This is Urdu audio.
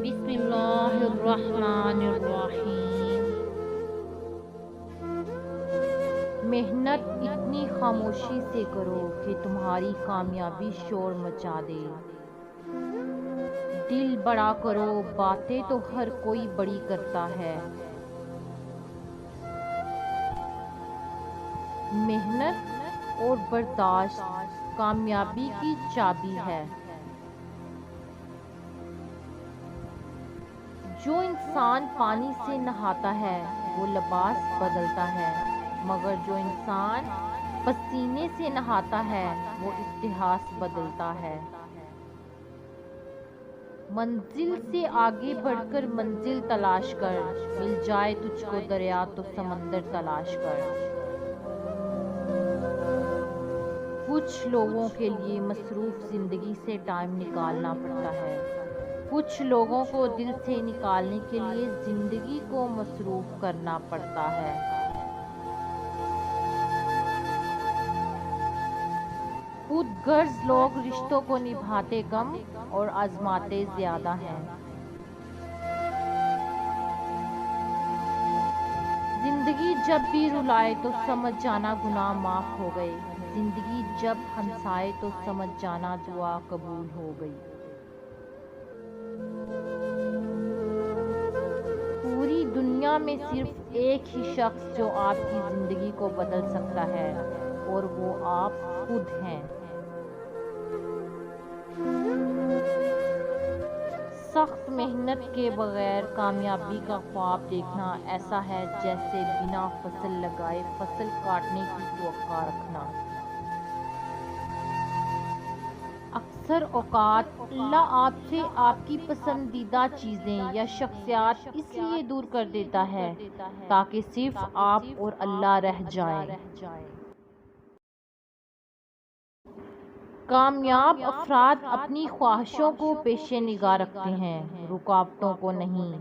بسم اللہ الرحمن الرحیم۔ محنت اتنی خاموشی سے کرو کہ تمہاری کامیابی شور مچا دے۔ دل بڑا کرو، باتیں تو ہر کوئی بڑی کرتا ہے۔ محنت اور برداشت کامیابی کی چابی ہے۔ جو انسان پانی سے نہاتا ہے وہ لباس بدلتا ہے، مگر جو انسان پسینے سے نہاتا ہے وہ اتہاس بدلتا ہے۔ منزل سے آگے بڑھ کر منزل تلاش کر، مل جائے تجھ کو دریا تو سمندر تلاش کر۔ کچھ لوگوں کے لیے مصروف زندگی سے ٹائم نکالنا پڑتا ہے، کچھ لوگوں کو دل سے نکالنے کے لیے زندگی کو مصروف کرنا پڑتا ہے۔ خود غرض لوگ رشتوں کو نبھاتے کم اور آزماتے زیادہ ہیں۔ زندگی جب بھی رلائے تو سمجھ جانا گناہ معاف ہو گئے، زندگی جب ہنسائے تو سمجھ جانا دعا قبول ہو گئی۔ پوری دنیا میں صرف ایک ہی شخص جو آپ کی زندگی کو بدل سکتا ہے اور وہ آپ خود ہیں۔ سخت محنت کے بغیر کامیابی کا خواب دیکھنا ایسا ہے جیسے بنا فصل لگائے فصل کاٹنے کی توقع رکھنا۔ اکثر اوقات اللہ آپ سے آپ کی پسندیدہ چیزیں یا شخصیات اس لیے دور کر دیتا ہے تاکہ صرف آپ اور اللہ رہ جائیں۔ کامیاب افراد اپنی خواہشوں کو پیش نگاہ رکھتے ہیں، رکاوٹوں کو نہیں۔